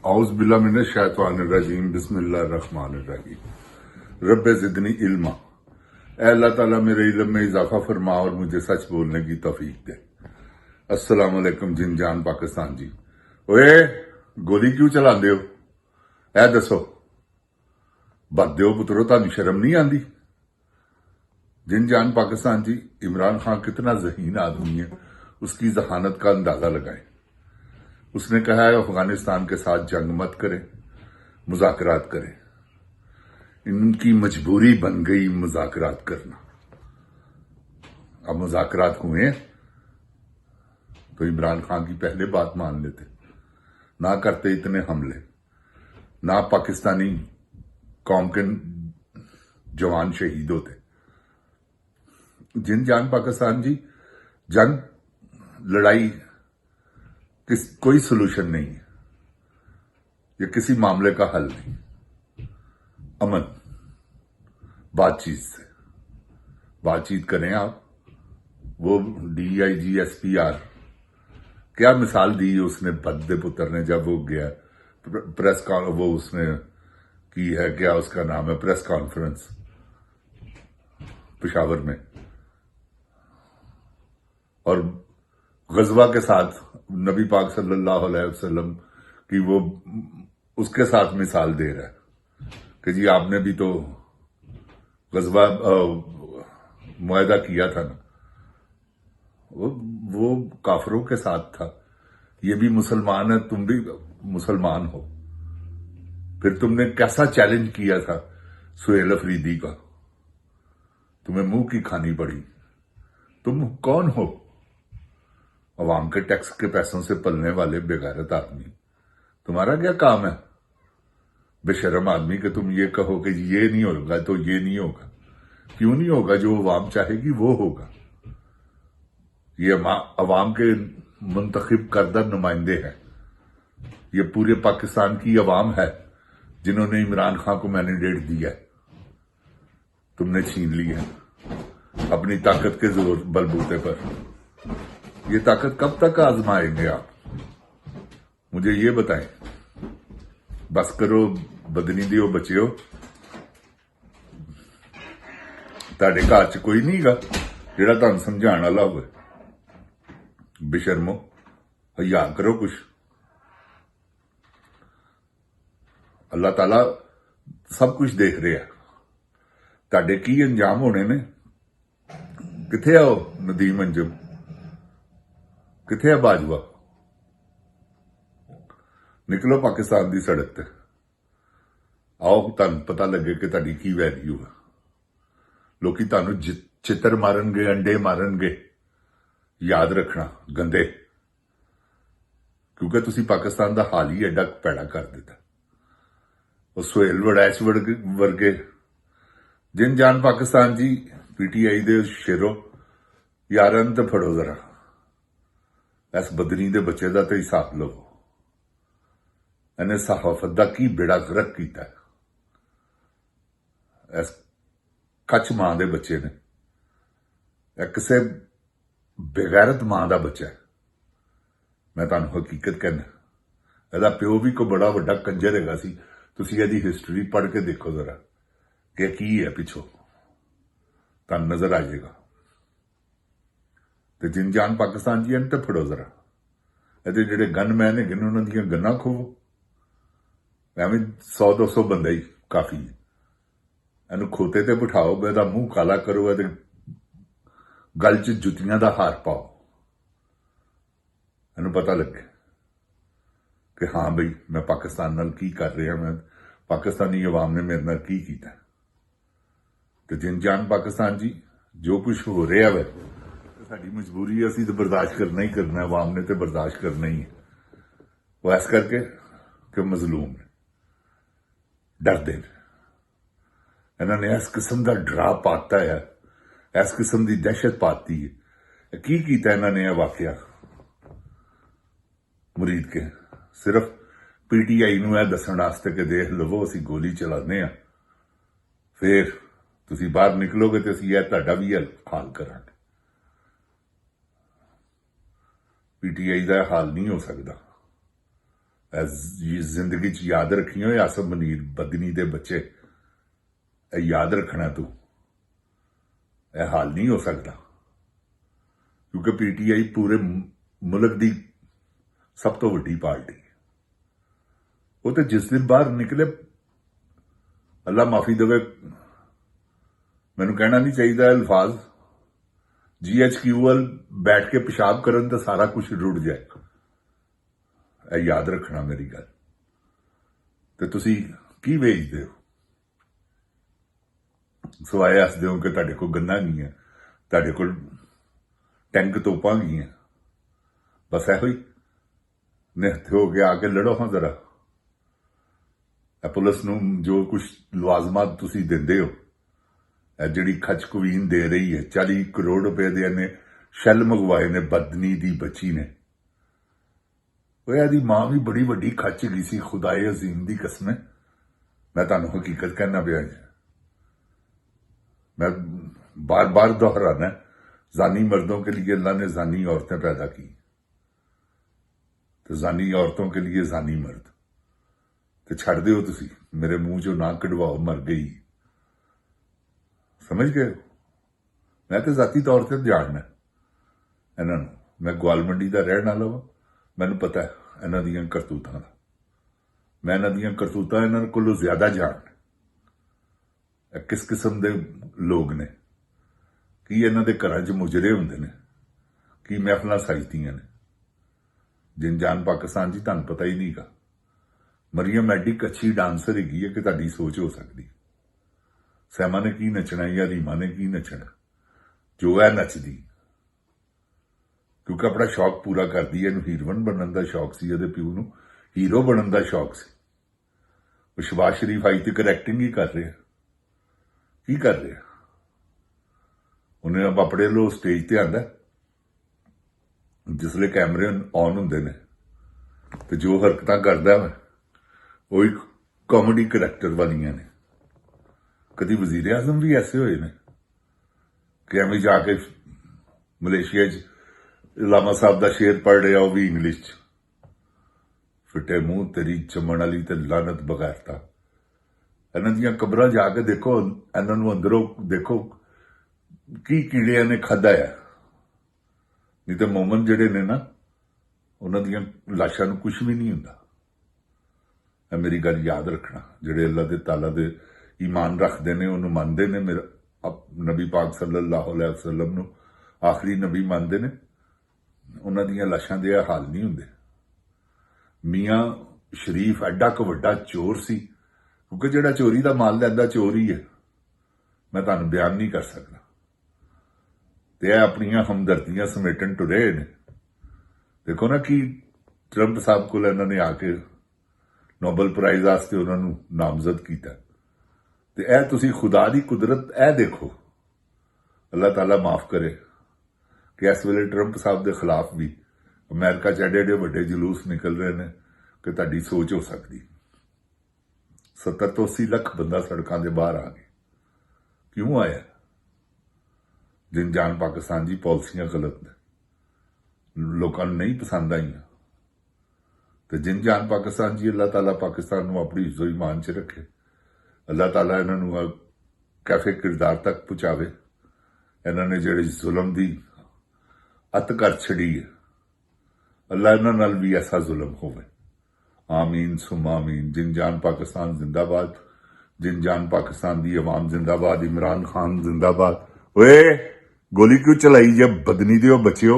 औज़ बिल्लाहि मिनश शैतानिर रजीम बिस्मिल्लाहिर रहमानिर रहीम रब्बे ज़िदनी इल्मा। ऐ अल्लाह ताला मेरे इल्म में इजाफा फरमा और मुझे सच बोलने की तौफीक दे। अस्सलाम वालेकुम जिन जान पाकिस्तान जी। ओए गोली क्यों चलाते हो? ऐ दसो भरदे हो पुत्रो, तुहानू शर्म नहीं आती? जिन जान पाकिस्तान जी, इमरान खान कितना ज़हीन आदमी है, उसकी जहानत का अंदाजा लगाएं। उसने कहा है अफगानिस्तान के साथ जंग मत करें, मुज़ाकरात करें। इनकी मजबूरी बन गई मुज़ाकरात करना। अब मुज़ाकरात हुए तो इमरान खान की पहले बात मान लेते, ना करते इतने हमले, ना पाकिस्तानी कौम के जवान शहीद होते। जिन जान पाकिस्तान जी, जंग लड़ाई कोई सोल्यूशन नहीं है, ये किसी मामले का हल नहीं। अमन बातचीत करें आप। वो DIG SPR क्या मिसाल दी उसने बद्दे पुत्र ने, जब वो गया प्रेस वो उसने की है, क्या उसका नाम है, प्रेस कॉन्फ्रेंस पेशावर में, और गजवा के साथ नबी पाक सल्लल्लाहु अलैहि वसल्लम की वो उसके साथ मिसाल दे रहा है कि जी आपने भी तो गजवा मुआहदा किया था ना। वो काफरों के साथ था, ये भी मुसलमान है, तुम भी मुसलमान हो। फिर तुमने कैसा चैलेंज किया था सुहेल अफरीदी का, तुम्हें मुंह की खानी पड़ी। तुम कौन हो? अवाम के टैक्स के पैसों से पलने वाले बेगैरत आदमी। तुम्हारा क्या काम है बेशरम आदमी कि तुम ये कहो कि ये नहीं होगा तो ये नहीं होगा। क्यों नहीं होगा? जो अवाम चाहेगी वो होगा। ये अवाम के मुंतखब करदा नुमाइंदे हैं। ये पूरे पाकिस्तान की अवाम है जिन्होंने इमरान खान को मैंडेट दिया है। तुमने छीन ली है अपनी ताकत के जोर बलबूते पर। ये ताकत कब तक आजमाएंगे आप? मुझे ये बताएं। बस करो बदनी दियो बचियो। ਤੁਹਾਡੇ ਘਰ ਚ ਕੋਈ ਨਹੀਂਗਾ ਜਿਹੜਾ ਤੁਹਾਨੂੰ ਸਮਝਾਉਣ ਵਾਲਾ ਹੋਵੇ। बेशर्मो, हया करो कुछ। अल्लाह ताला सब कुछ देख रहा है। ਤੁਹਾਡੇ ਕੀ अंजाम होने ने? किथे आओ नदीम अंजम, किथे है बाजवा? निकलो पाकिस्तान की सड़क ते आओ, तुहानू पता लगे कि तुहाडी की वैल्यू है। लोकी तुहानू चित्र मारनगे, अंडे मारनगे। याद रखना गंदे, क्योंकि तुसी पाकिस्तान का हाल ही एडा पैड़ा कर दिता। वो सुहेल वड़ैच वर्गे जिन जान पाकिस्तान जी, PTI दे शेरो यारन तो फड़ो जरा। इस बदनी दे बच्चे का तो हिसाब लो। इन्हें सहाफत का की बेड़ा गर्क किया। इस कच मां दे बच्चे ने, किसी बेगैरत मां का बच्चा है। मैं तुहानू हकीकत कहना, ਇਹਦਾ प्यो भी कोई बड़ा वड्डा कंजर हैगा सी। तुसी ਇਹਦੀ हिस्टरी पढ़ के देखो जरा कि की है पिछों, तुहानू नजर आ जाएगा। तो जिन जान पाकिस्तान जी इन्हें फड़ो जरा। ਇਹਦੇ ਜਿਹੜੇ गनमैन है उन्होंने ਦੀਆਂ गन्ना खोवो। ਐਵੇਂ 100-200 ਬੰਦਾ ही काफी है। ਇਹਨੂੰ ਖੋਤੇ ਤੇ ਬਿਠਾਓ, ਇਹਦਾ ਮੂੰਹ ਕਾਲਾ ਕਰੋ, ਇਹਦੇ गल च जुतियां दा हार पाओ। इन्हू पता लगे कि हाँ बई मैं पाकिस्तान नाल की कर रहा, मैं पाकिस्तानी अवाम ने मेरे नाल की कीता। तो जिन जान पाकिस्तान जी, जो कुछ हो रहा है साडी मजबूरी है, असीं तो बर्दाश्त करना ही करना। अवाम ने तो बर्दाश्त करना ही है। वो इस करके कि मजलूम ने डरदे ने। इन्होंने इस किस्म का डरा पाता है, इस किस्म की दहशत पाती है। की कीता इन्होंने यह वाकया मुरीद के सिर्फ PTI नूं यह दस्सण वास्ते कि देख लवो असीं गोली चलाने आ, फिर तुसीं बाहर निकलोगे तो असीं यह तुहाडा भी हाल करांगे। PTI का हाल नहीं हो सकता। ਜ਼ਿੰਦਗੀ 'ਚ ਯਾਦ ਰੱਖੀਓ ਆਸਮ ਮਨੀਰ ਬਦਨੀ ਦੇ ਬੱਚੇ, ਇਹ ਯਾਦ ਰੱਖਣਾ ਤੂੰ, ਇਹ ਹਾਲ ਨਹੀਂ ਹੋ ਸਕਦਾ, ਕਿਉਂਕਿ ਪੀਟੀਆਈ ਪੂਰੇ ਮੁਲਕ ਦੀ ਸਭ ਤੋਂ ਵੱਡੀ ਪਾਰਟੀ ਹੈ। ਉਹ ਤੇ ਜਿਸ ਦਿਨ ਬਾਹਰ ਨਿਕਲੇ, ਅੱਲਾ ਮਾਫੀ ਦੇਵੇ, ਮੈਨੂੰ ਕਹਿਣਾ ਨਹੀਂ ਚਾਹੀਦਾ ਅਲਫਾਜ਼, GHQL ਬੈਠ ਕੇ ਪਿਸ਼ਾਬ ਕਰਨ ਤਾਂ ਸਾਰਾ ਕੁਝ ਰੁੜ ਜਾਏ। ਇਹ ਯਾਦ ਰੱਖਣਾ ਮੇਰੀ ਗੱਲ। ਤੇ ਤੁਸੀਂ ਕੀ ਵੇਚਦੇ ਹੋ? ਸਵਾਏ ਹੱਸਦੇ ਹੋ ਕਿ ਤੁਹਾਡੇ ਕੋਲ ਗੰਨਾ ਨਹੀਂ ਹੈ, ਤੁਹਾਡੇ ਕੋਲ ਟੈਂਕ ਤੋਪਾਂ ਗਈਆਂ, ਬਸ ਇਹੋ ਹੀ ਨਿਹੱਥੇ ਹੋ ਕੇ ਆ ਕੇ ਲੜੋ ਹਾਂ ਜ਼ਰਾ। ਇਹ ਪੁਲਿਸ ਨੂੰ ਜੋ ਕੁਝ ਲਵਾਜ਼ਮਾਤ ਤੁਸੀਂ ਦਿੰਦੇ ਹੋ, ਇਹ ਜਿਹੜੀ ਖਚ ਕੁਵੀਨ ਦੇ ਰਹੀ ਹੈ, 40 ਕਰੋੜ ਰੁਪਏ ਦੇ ਇਹਨੇ ਸ਼ੈੱਲ ਮੰਗਵਾਏ ਨੇ ਬਦਨੀ ਦੀ ਬੱਚੀ ਨੇ। ਉਹ ਇਹਦੀ ਮਾਂ ਵੀ ਬੜੀ ਵੱਡੀ ਖੱਚ ਗਈ ਸੀ, ਖੁਦਾਏ ਅਜ਼ੀਮ ਦੀ ਕਸਮ ਹੈ, ਮੈਂ ਤੁਹਾਨੂੰ ਹਕੀਕਤ ਕਹਿਣਾ ਪਿਆ ਜੀ। मैं बार बार दोहराना है, जानी मर्दों के लिए अल्लाह ने जानी औरतें पैदा की, तो जानी औरतों के लिए जानी मर्द। तो छड़ दो तुसी, मेरे मुंह चो ना कढ़वाओ मर गई, समझ गए? मैं तो जाती तौर पर जानना इन्हों, मैं ग्वाल मंडी का रहने वाला वा, मैनू पता है इन्हों दी करतूतां दा, मैं इन्हों दी करतूतां इन्हों कोलों ज्यादा जानना किस किस्म के लोग ने, की इन्हों के घर च मुजरे होंगे ने, की महफिल सजदियां ने। जिन जान पाकिस्तान जी तुहानूं पता ही नहीं गा। मरियम एडी अच्छी डांसर हैगी है कि तुहाडी सोच हो सकती। सैमा ने की नचना या रीमा ने की नचना, जो है नचदी, क्योंकि अपना शौक पूरा करती है। हीरोइन बनने का शौक से, इहदे प्यो नूं हीरो बनने का शौक से। शहबाज शरीफ आई तक एक्टिंग ही कर रहे, की कर रहे? उन्हें अब अपने लो स्टेज ते आंदा, जिसले कैमरे ऑन होंदे ने ते जो हरकतां करदा है वो एक कॉमेडी करैक्टर वालियां ने। कदी वजीर आजम भी ऐसे होए ने कि एवं जाके मलेशिया च लामा साहब का शेर पढ़ रहा, वो भी इंग्लिश च, फिटे मूंह तेरी चमन वाली ते लानत बगैरता। इन्हां दियां कबरां जाके देखो, इन्हां नूं अंदरों देखो की कीड़ियां ने खाधा है। नहीं तो मोमन जिहड़े ने ना, उन्हां दियां लाशां नूं कुछ भी नहीं हुंदा। मेरी गल याद रखना, जिहड़े अल्लाह दे ताला दे ईमान रखदे ने, उहनूं मनदे ने, मेरा नबी पाक सल्लल्लाहु अलैहि वसल्लम नूं आखिरी नबी मनदे ने, उन्हां दियां लाशां दे हाल नहीं हुंदे। मियां शरीफ एडा क वड्डा चोर सी, क्योंकि जिहड़ा चोरी का माल लैंदा चोर ही है, मैं तुहानूं बयान नहीं कर सकता। ते अपनियां हमदर्दियां समेटन टुरे ने। देखो ना कि ट्रंप साहब को इन्हां ने आके नोबल प्राइज वास्ते उन्होंने नामजद किया। ते ऐ तुसी खुदा दी कुदरत ऐ देखो, अल्लाह ताला माफ करे कि इस वेले ट्रंप साहब के खिलाफ भी अमेरिका च एडे एडे वड्डे जुलूस निकल रहे हैं कि तुहाडी सोच हो सकती। 70 तो 80 लाख बंदा सड़कों के बाहर आ गया। क्यों आया? जिन जान पाकिस्तान की पॉलिसियां गलत ने, लोगों को नहीं पसंद आई। तो जिन जान पाकिस्तान जी, अल्लाह ताला पाकिस्तान को अपनी इज्जो ईमान च रखे, अल्लाह ताला इन्हों कैफे किरदार तक पहुंचावे। इन्होंने जिहड़े जुल्म की अत कर छड़ी है, अल्लाह इन्हां नाल भी ऐसा जुल्म होवे। आमीन सुम आमीन। जिन जान पाकिस्तान जिंदाबाद, जिन जान पाकिस्तान की अवाम जिंदाबाद, इमरान खान जिंदाबाद। ओए गोली क्यों चलाई जब बदनी दियो बच्चियो?